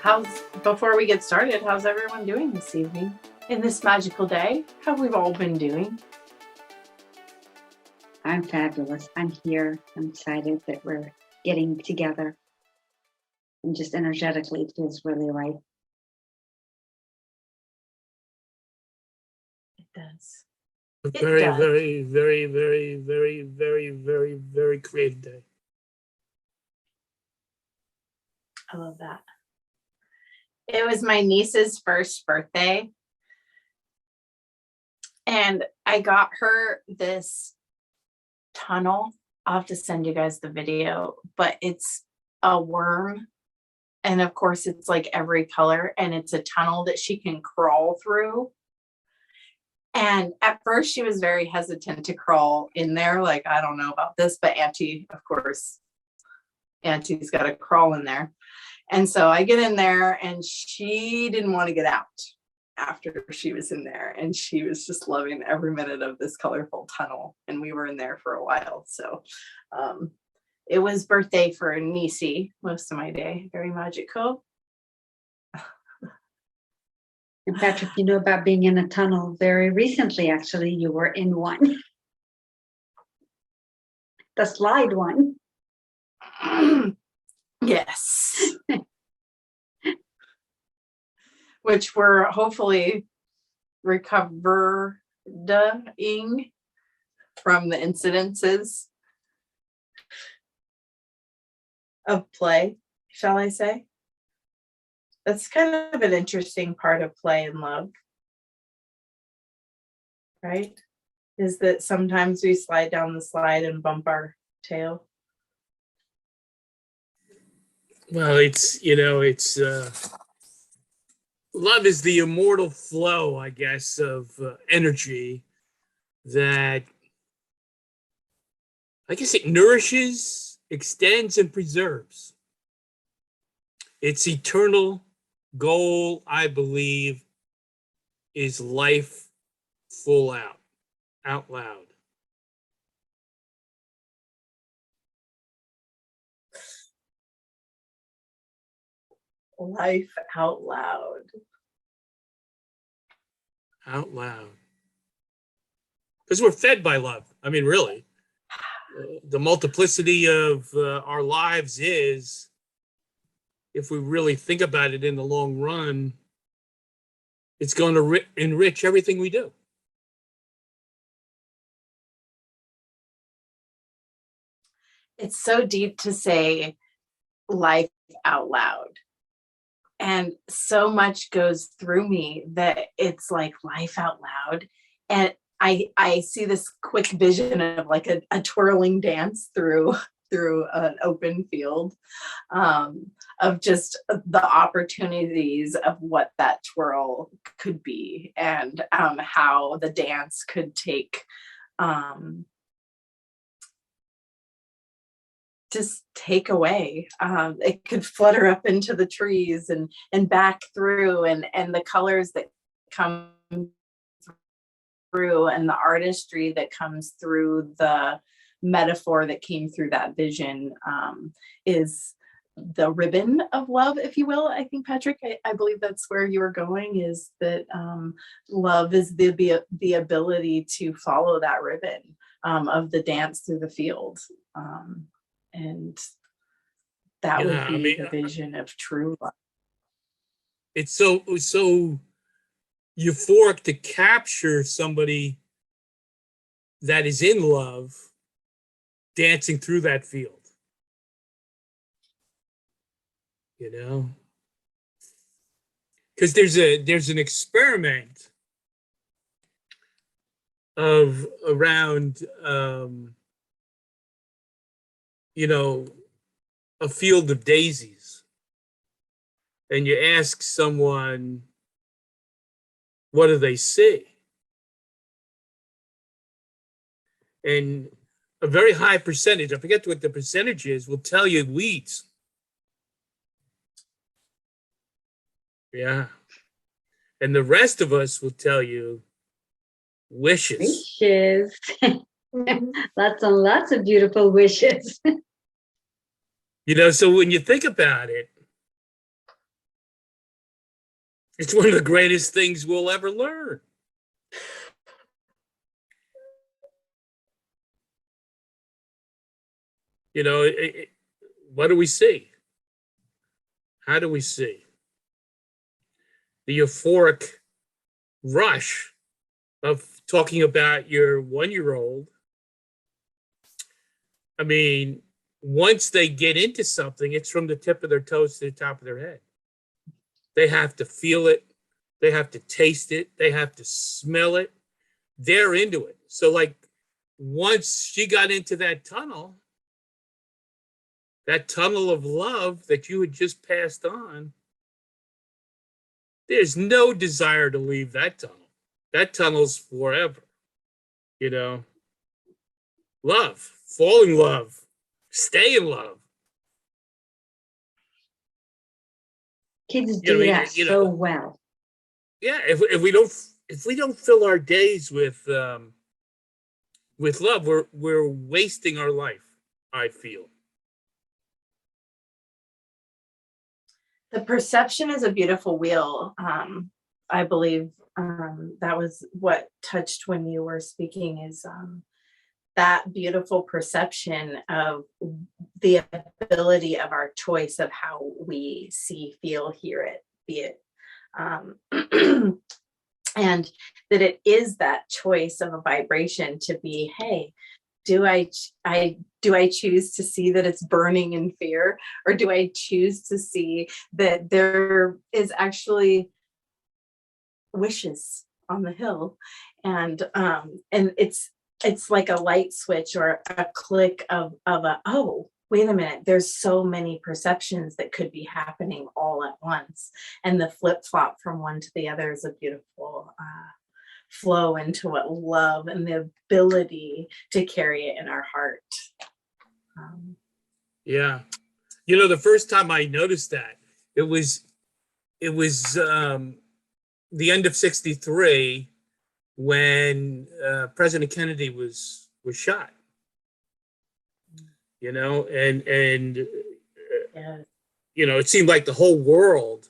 How's before we get started, how's everyone doing this evening? In this magical day? How we've all been doing? I'm fabulous. I'm here. I'm excited that we're getting together. And just energetically, it feels really right. It does. A very creative day. I love that. It was my niece's first birthday. And I got her this tunnel. I'll have to send you guys the video, but it's a worm. And of course, it's like every color, and it's a tunnel that she can crawl through. And at first, she was very hesitant to crawl in there. Like, I don't know about this, but Auntie's got to crawl in there. And so I get in there, and she didn't want to get out after she was in there. And she was just loving every minute of this colorful tunnel. And we were in there for a while. So it was birthday for Niecy most of my day. Very magical. And Patrick, you know about being in a tunnel very recently, actually. You were in one. The slide one. Yes. Which we're hopefully recovering from the incidences of play, shall I say? That's kind of an interesting part of play and love, right? Is that sometimes we slide down the slide and bump our tail. Well, love is the immortal flow, I guess, of energy that, I guess, it nourishes, extends, and preserves. Its eternal goal, I believe, is life full out loud. Life out loud. Out loud. Because we're fed by love. I mean, really. The multiplicity of our lives is, if we really think about it in the long run, it's going to enrich everything we do. It's so deep to say life out loud. And so much goes through me that it's like life out loud. And I see this quick vision of like a twirling dance through an open field, of just the opportunities of what that twirl could be, and how the dance could take just take away. It could flutter up into the trees and back through, and the colors that come through, and the artistry that comes through the metaphor that came through that vision, is the ribbon of love, if you will. I think, Patrick, I believe that's where you were going, is that love is the ability to follow that ribbon of the dance through the field. And that would be the vision of true love. It's so euphoric to capture somebody that is in love dancing through that field. You know? Because there's an experiment around a field of daisies, and you ask someone, what do they see? And a very high percentage, I forget what the percentage is, will tell you weeds. Yeah. And the rest of us will tell you wishes. Wishes. Lots and lots of beautiful wishes. So when you think about it, It's one of the greatest things we'll ever learn. You know, what do we see? How do we see? The euphoric rush of talking about your 1-year-old. I mean, once they get into something, it's from the tip of their toes to the top of their head. They have to feel it. They have to taste it. They have to smell it. They're into it. So like once she got into that tunnel of love that you had just passed on, there's no desire to leave that tunnel. That tunnel's forever. You know, love, fall in love, stay in love. Kids do that so well. Yeah, if we don't fill our days with love, we're wasting our life, I feel. The perception is a beautiful wheel. I believe that was what touched when you were speaking, is that beautiful perception of the ability of our choice of how we see, feel, hear it, be it. And that it is that choice of a vibration to be, hey, do I choose to see that it's burning in fear, or do I choose to see that there is actually wishes on the hill, and it's like a light switch or a click of oh, wait a minute, there's so many perceptions that could be happening all at once, and the flip flop from one to the other is a beautiful flow into what love and the ability to carry it in our heart. Yeah. You know, the first time I noticed that, it was the end of 1963 when President Kennedy was shot. You know, and Yeah. you know, it seemed like the whole world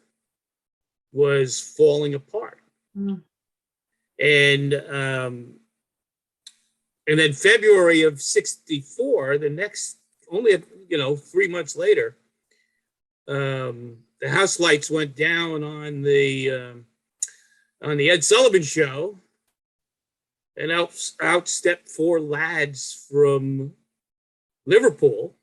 was falling apart. Mm. And then February of 1964, the next, only 3 months later, the house lights went down on the Ed Sullivan Show, and out stepped 4 lads from Liverpool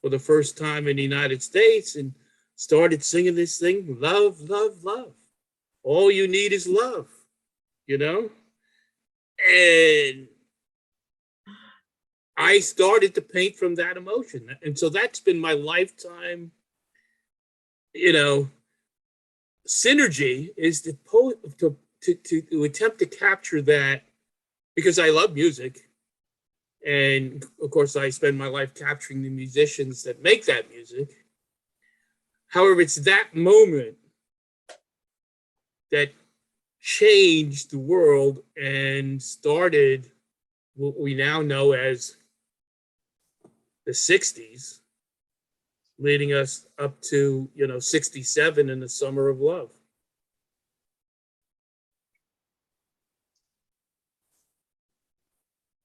for the first time in the United States and started singing this thing, love, love, love. All you need is love, you know? And I started to paint from that emotion. And so that's been my lifetime, synergy, is to attempt to capture that, because I love music. And of course, I spend my life capturing the musicians that make that music. However, it's that moment that changed the world and started what we now know as the 60s, leading us up to, 67 in the Summer of Love.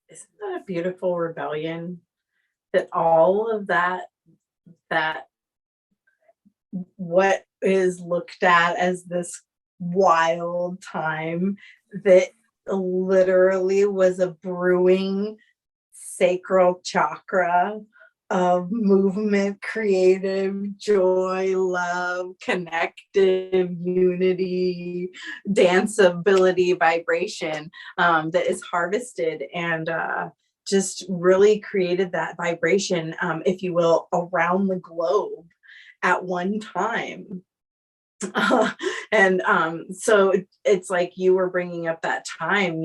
Isn't that a beautiful rebellion? That all of that what is looked at as this wild time, that literally was a brewing sacral chakra of movement, creative joy, love, connective unity, danceability, vibration, that is harvested and just really created that vibration, if you will, around the globe at one time. And so it's like you were bringing up that time,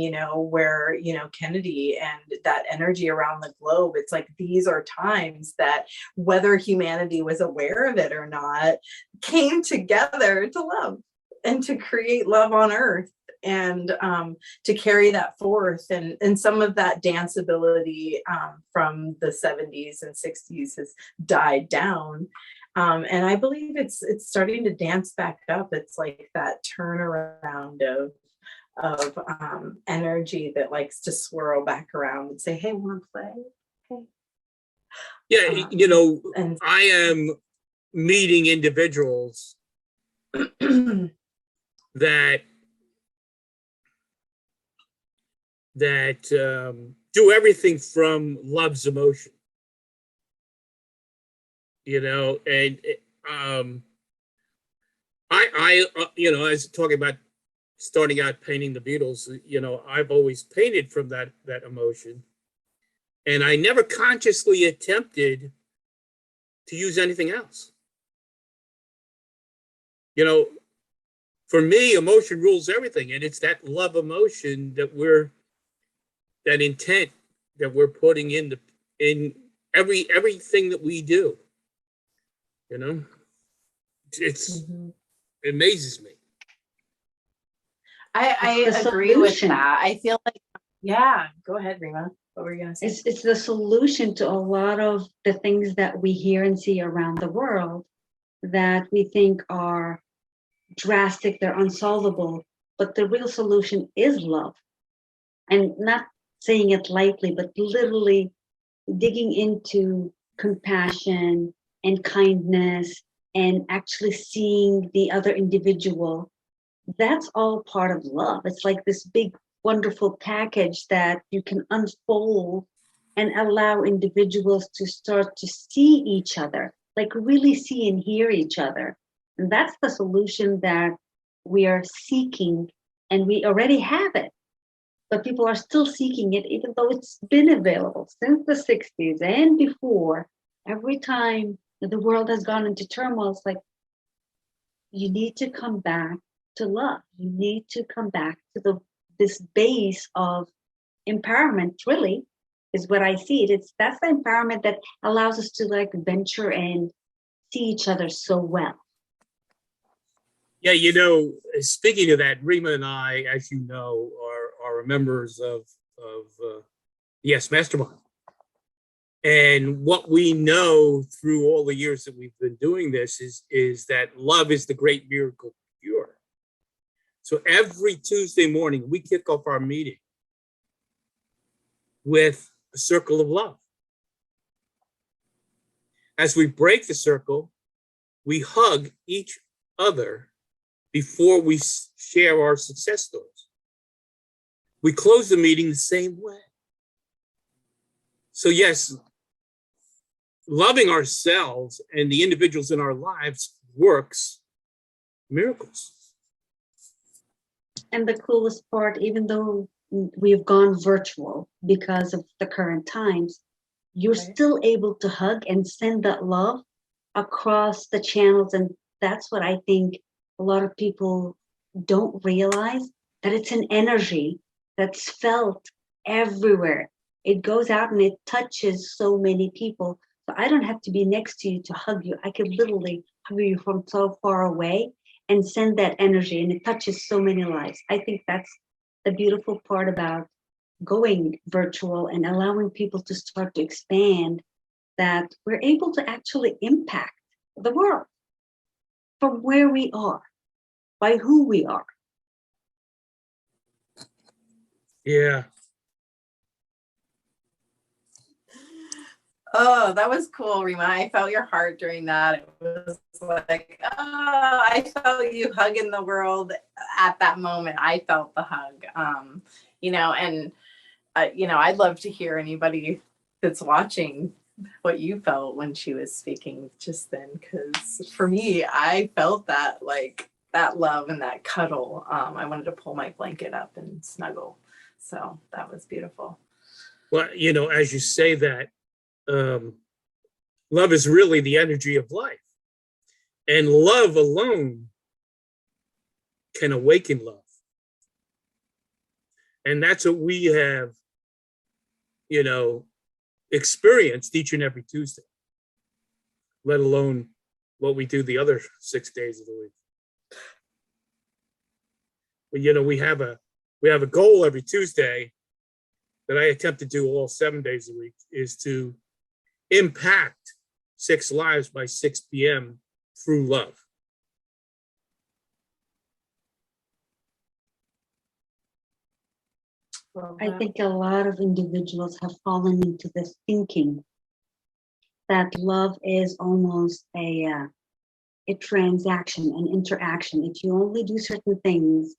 where, Kennedy and that energy around the globe, it's like these are times that, whether humanity was aware of it or not, came together to love and to create love on earth, and to carry that forth. And some of that danceability from the 70s and 60s has died down. And I believe it's starting to dance back up. It's like that turnaround of energy that likes to swirl back around and say, hey, want to play? Hey. Yeah, And I am meeting individuals that do everything from love's emotion, and I as talking about starting out painting the Beatles, I've always painted from that emotion, and I never consciously attempted to use anything else. For me, emotion rules everything, and it's that love emotion that intent that we're putting in everything that we do. It amazes me. I agree with that. I feel like, yeah, go ahead, Rima. What were you going to say? It's the solution to a lot of the things that we hear and see around the world that we think are drastic, they're unsolvable, but the real solution is love. And not saying it lightly, but literally digging into compassion and kindness and actually seeing the other individual. That's all part of love. It's like this big, wonderful package that you can unfold and allow individuals to start to see each other, like really see and hear each other. And that's the solution that we are seeking, and we already have it. But people are still seeking it, even though it's been available since the 60s and before. Every time the world has gone into turmoil, it's like, you need to come back to love. You need to come back to this base of empowerment, really, is what I see it. That's the empowerment that allows us to like venture and see each other so well. Yeah, speaking of that, Rima and I, as you know, are members of Yes Mastermind. And what we know through all the years that we've been doing this is that love is the great miracle cure. So every Tuesday morning, we kick off our meeting with a circle of love. As we break the circle, we hug each other before we share our success stories. We close the meeting the same way. So yes, loving ourselves and the individuals in our lives works miracles. And the coolest part, even though we've gone virtual because of the current times, you're still able to hug and send that love across the channels. And that's what I think a lot of people don't realize, that it's an energy that's felt everywhere. It goes out and it touches so many people. So I don't have to be next to you to hug you. I could literally hug you from so far away and send that energy, and it touches so many lives. I think that's the beautiful part about going virtual and allowing people to start to expand, that we're able to actually impact the world from where we are, by who we are. Yeah. Oh, that was cool, Rima. I felt your heart during that. It was like, oh, I felt you hugging the world at that moment. I felt the hug, I'd love to hear anybody that's watching what you felt when she was speaking just then. Because for me, I felt that, like, that love and that cuddle. I wanted to pull my blanket up and snuggle. So that was beautiful. Well, as you say that, love is really the energy of life, and love alone can awaken love. And that's what we have, experienced each and every Tuesday, let alone what we do the other 6 days of the week. But, we have a goal every Tuesday that I attempt to do all 7 days a week, is to impact 6 lives by 6 p.m. through love. I think a lot of individuals have fallen into this thinking that love is almost a transaction, an interaction. If you only do certain things,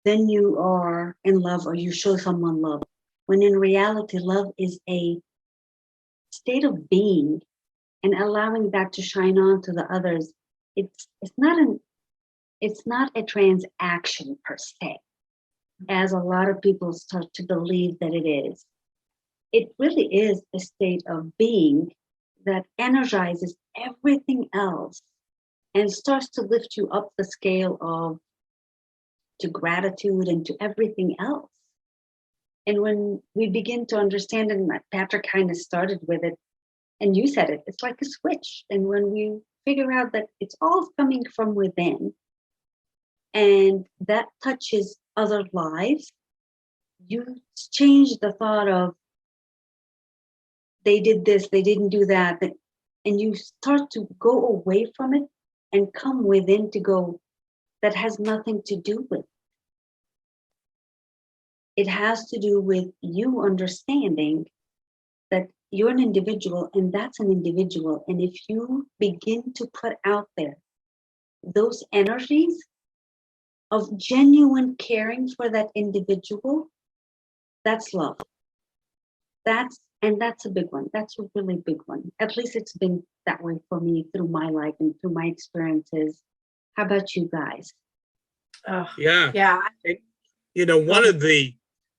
then you are in love or you show someone love. When in reality, love is a state of being, and allowing that to shine on to the others. It's not a transaction per se, as a lot of people start to believe that it is. It really is a state of being that energizes everything else and starts to lift you up the scale of to gratitude and to everything else. And when we begin to understand, and Patrick kind of started with it, and you said it, it's like a switch. And when we figure out that it's all coming from within, and that touches other lives, you change the thought of they did this, they didn't do that, and you start to go away from it and come within to go, that has nothing to do with it. It has to do with you understanding that you're an individual and that's an individual. And if you begin to put out there those energies of genuine caring for that individual, that's love. That's a big one. That's a really big one. At least it's been that way for me through my life and through my experiences. How about you guys? Yeah. Yeah. One of the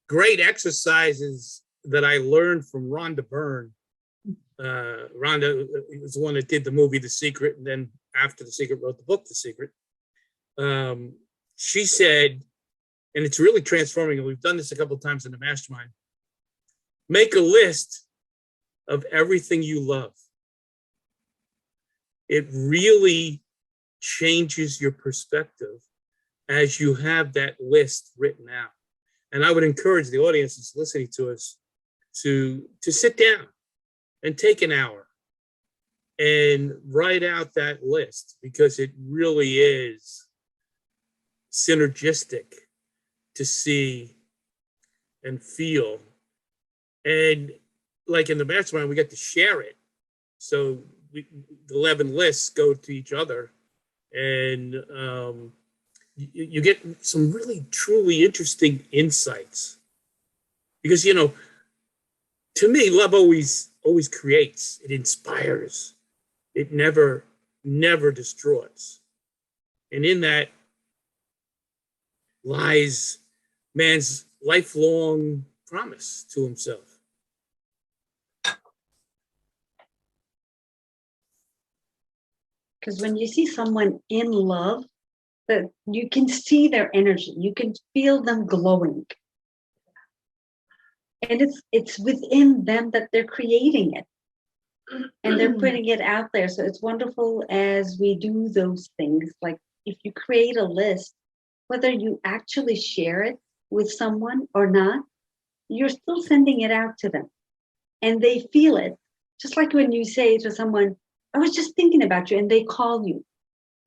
great exercises that I learned from Rhonda Byrne. Rhonda was the one that did the movie The Secret, and then after The Secret wrote the book The Secret. She said, and it's really transforming, and we've done this a couple of times in the mastermind, make a list of everything you love. It really changes your perspective as you have that list written out. And I would encourage the audience that's listening to us to sit down and take an hour and write out that list, because it really is synergistic to see and feel. And like in the mastermind, we get to share it. So the 11 lists go to each other, and you get some really, truly interesting insights. Because, to me, love always creates. It inspires. It never destroys. And in that lies man's lifelong promise to himself. Because when you see someone in love, that you can see their energy, you can feel them glowing. And it's within them that they're creating it. And they're putting it out there. So it's wonderful as we do those things. Like if you create a list, whether you actually share it with someone or not, you're still sending it out to them. And they feel it. Just like when you say to someone, I was just thinking about you, and they call you.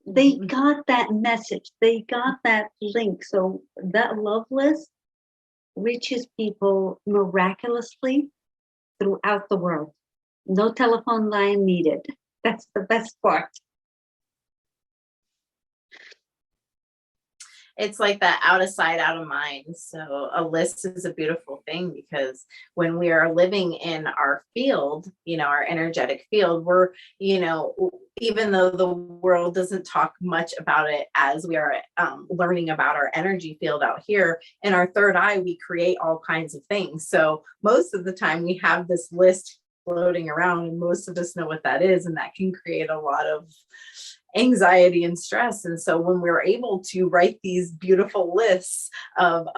They got that message. They got that link. So that love list reaches people miraculously throughout the world. No telephone line needed. That's the best part. It's like that out of sight, out of mind. So a list is a beautiful thing, because when we are living in our field, our energetic field, we're, even though the world doesn't talk much about it as we are learning about our energy field out here, in our third eye, we create all kinds of things. So most of the time we have this list floating around, and most of us know what that is, and that can create a lot of anxiety and stress. And so when we're able to write these beautiful lists of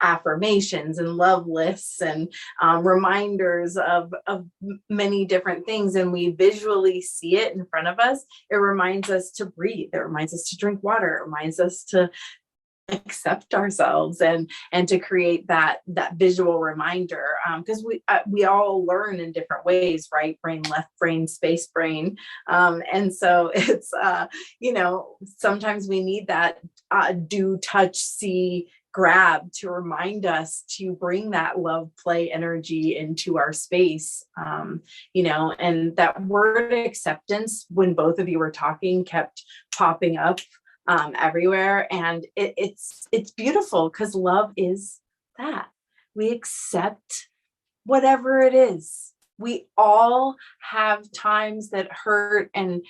affirmations and love lists and reminders of many different things, and we visually see it in front of us, it reminds us to breathe. It reminds us to drink water. It reminds us to accept ourselves and to create that visual reminder, because we all learn in different ways, right? Brain left brain, space brain, and so it's sometimes we need that do, touch, see, grab to remind us to bring that love, play energy into our space. And that word acceptance, when both of you were talking, kept popping up everywhere. And it's beautiful, because love is that. We accept whatever it is. We all have times that hurt and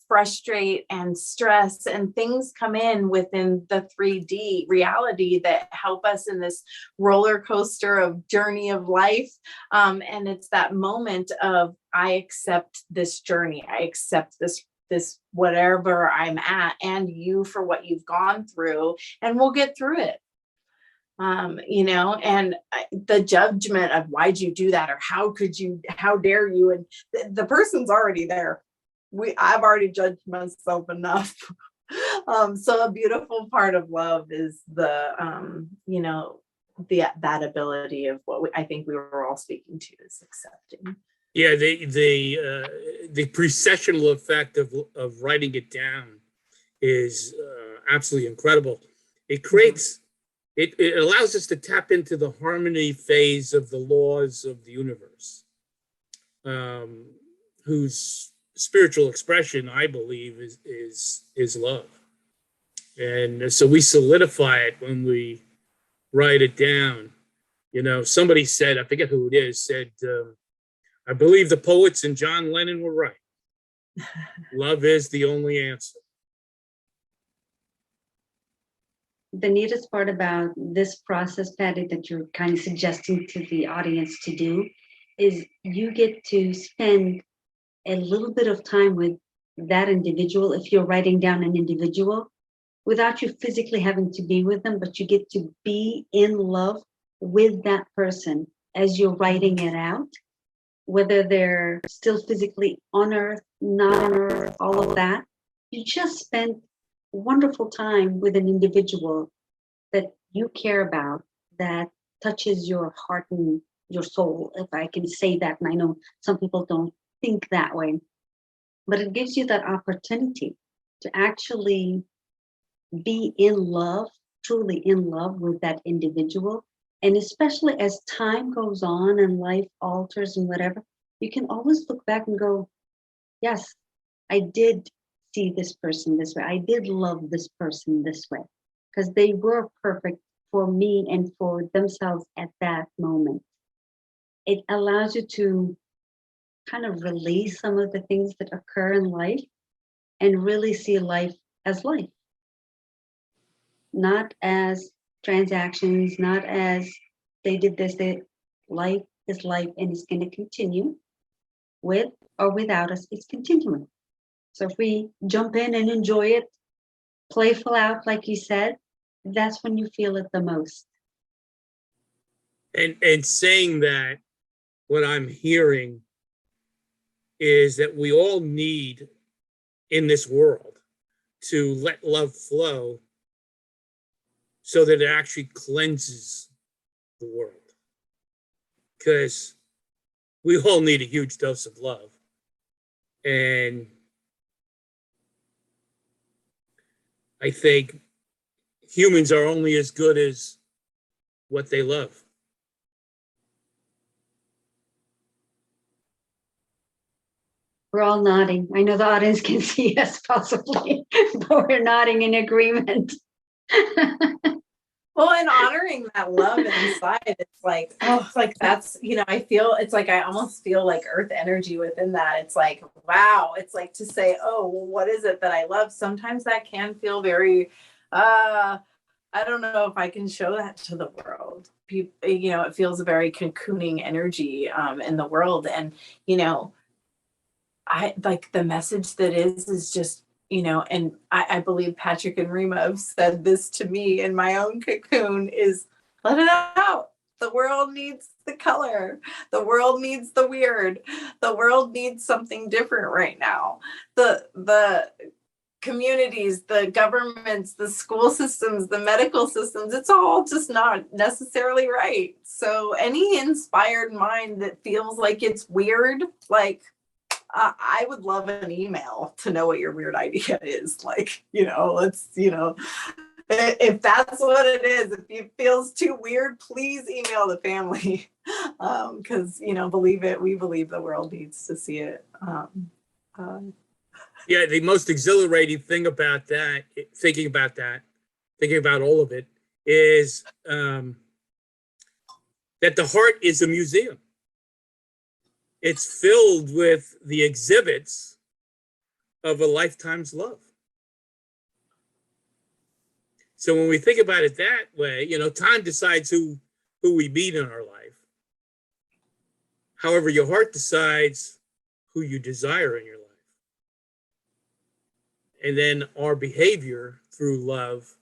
frustrate and stress, and things come in within the 3D reality that help us in this roller coaster of journey of life. And it's that moment of, I accept this journey. I accept this whatever I'm at, and you for what you've gone through, and we'll get through it. And the judgment of, why'd you do that? Or how dare you? And the person's already there. I've already judged myself enough. So a beautiful part of love is that ability of what I think we were all speaking to, is accepting. Yeah, the precessional effect of writing it down is absolutely incredible. It creates, it allows us to tap into the harmony phase of the laws of the universe, whose spiritual expression, I believe, is love. And so we solidify it when we write it down. Somebody said, I forget who it is, said, I believe the poets and John Lennon were right. Love is the only answer. The neatest part about this process, Patty, that you're kind of suggesting to the audience to do, is you get to spend a little bit of time with that individual. If you're writing down an individual, without you physically having to be with them, but you get to be in love with that person as you're writing it out. Whether they're still physically on earth, not on earth, all of that, you just spent wonderful time with an individual that you care about, that touches your heart and your soul, if I can say that. And I know some people don't think that way, but it gives you that opportunity to actually be in love, truly in love with that individual. And especially as time goes on and life alters and whatever, you can always look back and go, yes, I did see this person this way. I did love this person this way, because they were perfect for me and for themselves at that moment. It allows you to kind of release some of the things that occur in life and really see life as life, not as transactions, not as they did this. Life is life, and it's going to continue with or without us. It's continuing. So if we jump in and enjoy it, playful out, like you said, that's when you feel it the most. And saying that, what I'm hearing is that we all need in this world to let love flow so that it actually cleanses the world. Because we all need a huge dose of love. And I think humans are only as good as what they love. We're all nodding. I know the audience can see us possibly, but we're nodding in agreement. Well, and honoring that love inside, it's like that's, I feel, it's like, I almost feel like earth energy within that. It's like, wow, it's like to say, oh, well, what is it that I love? Sometimes that can feel very, I don't know if I can show that to the world. People, it feels a very cocooning energy in the world. And, I like the message that is just, and I believe Patrick and Rima have said this to me in my own cocoon, is let it out. The world needs the color. The world needs the weird. The world needs something different right now. The communities, the governments, the school systems, the medical systems, it's all just not necessarily right. So any inspired mind that feels like it's weird, like I would love an email to know what your weird idea is. Like, let's, if that's what it is, if it feels too weird, please email the family. Because, believe it, we believe the world needs to see it. Yeah, the most exhilarating thing about that, thinking about all of it, is that the heart is a museum. It's filled with the exhibits of a lifetime's love. So when we think about it that way, time decides who we meet in our life. However, your heart decides who you desire in your life. And then our behavior through love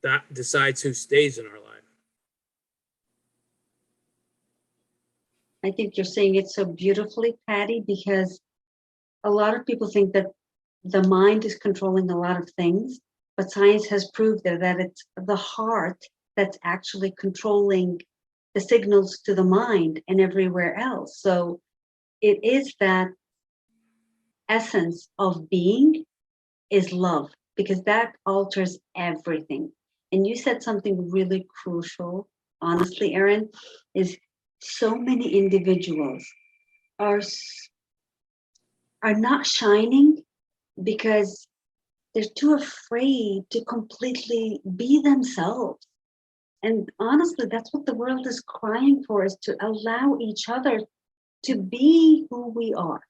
that decides who stays in our life. I think you're saying it so beautifully, Patty, because a lot of people think that the mind is controlling a lot of things, but science has proved that it's the heart that's actually controlling the signals to the mind and everywhere else. So it is that essence of being is love, because that alters everything. And you said something really crucial, honestly, Erin, is so many individuals are not shining because they're too afraid to completely be themselves. And honestly, that's what the world is crying for, is to allow each other to be who we are.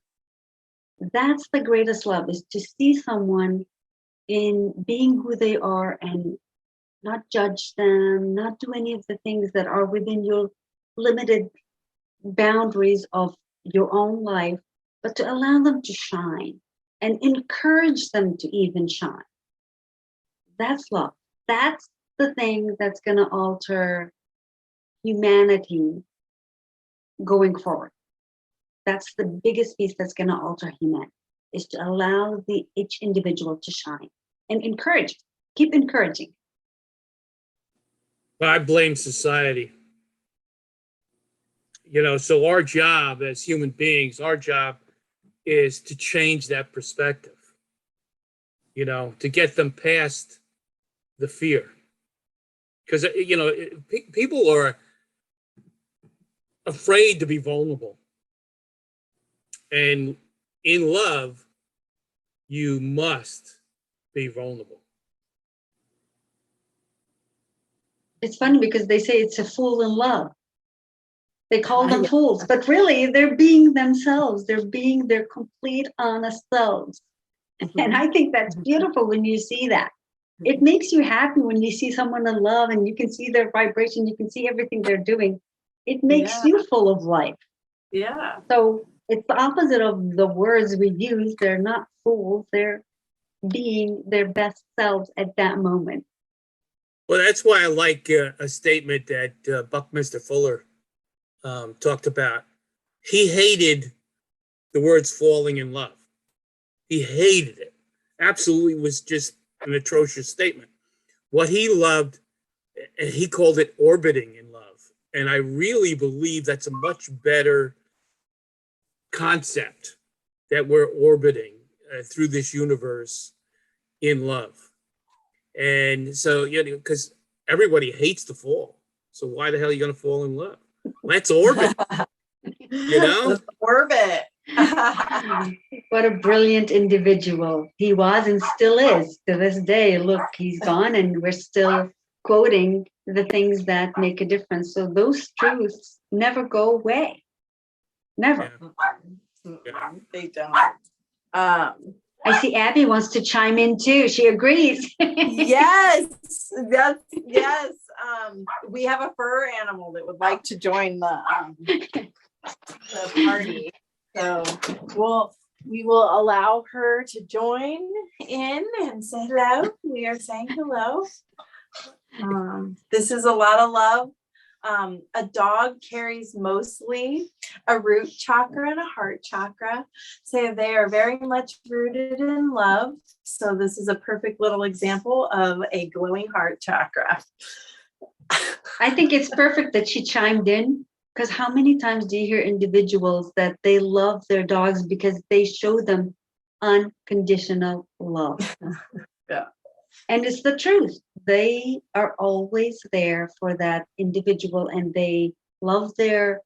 That's the greatest love, is to see someone in being who they are and not judge them, not do any of the things that are within your limited boundaries of your own life, but to allow them to shine and encourage them to even shine. That's love. That's the thing that's going to alter humanity going forward. That's the biggest piece that's going to alter humanity, is to allow each individual to shine and encourage, keep encouraging. I blame society. So our job as human beings, our job is to change that perspective, to get them past the fear. Because, people are afraid to be vulnerable. And in love, you must be vulnerable. It's funny because they say it's a fool in love. They call them fools, but really they're being themselves. They're being their complete, honest selves. Mm-hmm. And I think that's beautiful when you see that. It makes you happy when you see someone in love and you can see their vibration, you can see everything they're doing. It makes you full of life. Yeah. So it's the opposite of the words we use. They're not fools. They're being their best selves at that moment. Well, that's why I like a statement that Buckminster Fuller talked about. He hated the words falling in love. He hated it. Absolutely was just an atrocious statement. What he loved, and he called it orbiting in love. And I really believe that's a much better concept, that we're orbiting through this universe in love. And so, because everybody hates to fall. So why the hell are you going to fall in love? Let's orbit. Let's orbit. What a brilliant individual he was and still is to this day. Look, he's gone and we're still quoting the things that make a difference. So those truths never go away. Never. Yeah. They don't. I see Abby wants to chime in too. She agrees. Yes. We have a fur animal that would like to join the party. So we will allow her to join in and say hello. We are saying hello. This is a lot of love. A dog carries mostly a root chakra and a heart chakra. So they are very much rooted in love. So this is a perfect little example of a glowing heart chakra. I think it's perfect that she chimed in, because how many times do you hear individuals that they love their dogs because they show them unconditional love? Yeah. And it's the truth. They are always there for that individual, and they love their,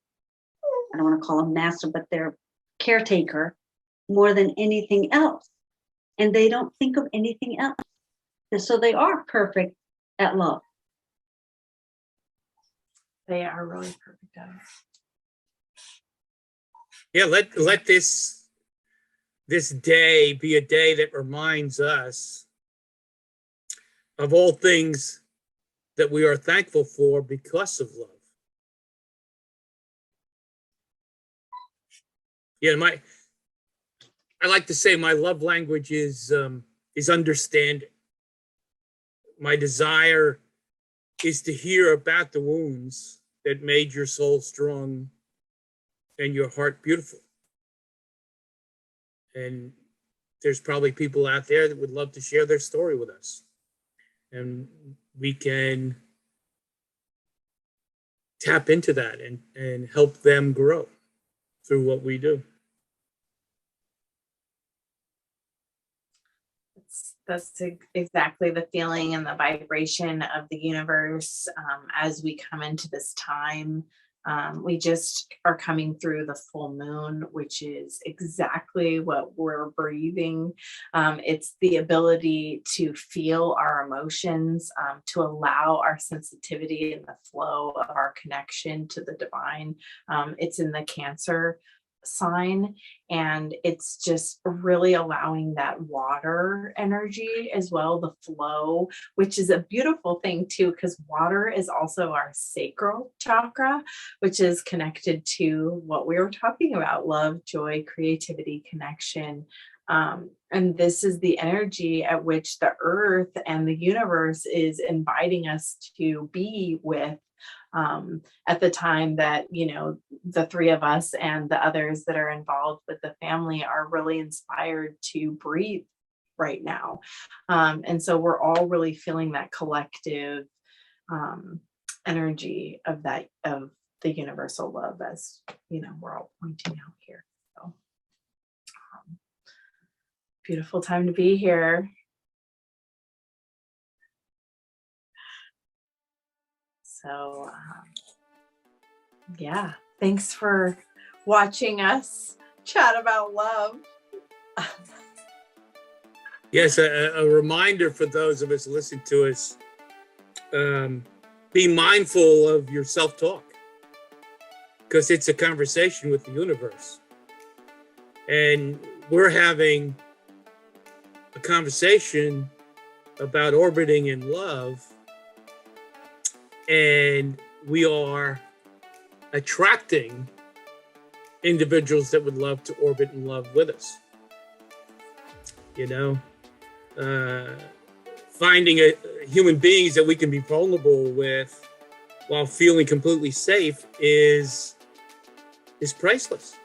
I don't want to call them master, but their caretaker more than anything else. And they don't think of anything else. And so they are perfect at love. They are really perfect at it. Yeah, let this day be a day that reminds us of all things that we are thankful for because of love. Yeah, I like to say my love language is understanding. My desire is to hear about the wounds that made your soul strong and your heart beautiful. And there's probably people out there that would love to share their story with us. And we can tap into that and help them grow through what we do. That's exactly the feeling and the vibration of the universe as we come into this time. We just are coming through the full moon, which is exactly what we're breathing. It's the ability to feel our emotions, to allow our sensitivity and the flow of our connection to the divine. It's in the Cancer sign, and it's just really allowing that water energy as well, the flow, which is a beautiful thing too, because water is also our sacral chakra, which is connected to what we were talking about: love, joy, creativity, connection. And this is the energy at which the earth and the universe is inviting us to be with. At the time that, the three of us and the others that are involved with the family are really inspired to breathe right now. And so we're all really feeling that collective energy of the universal love, as we're all pointing out here. So beautiful time to be here. So, yeah, thanks for watching us chat about love. Yes, a reminder for those of us who listen to us, be mindful of your self-talk, because it's a conversation with the universe. And we're having a conversation about orbiting in love, and we are attracting individuals that would love to orbit in love with us. Finding human beings that we can be vulnerable with while feeling completely safe is priceless.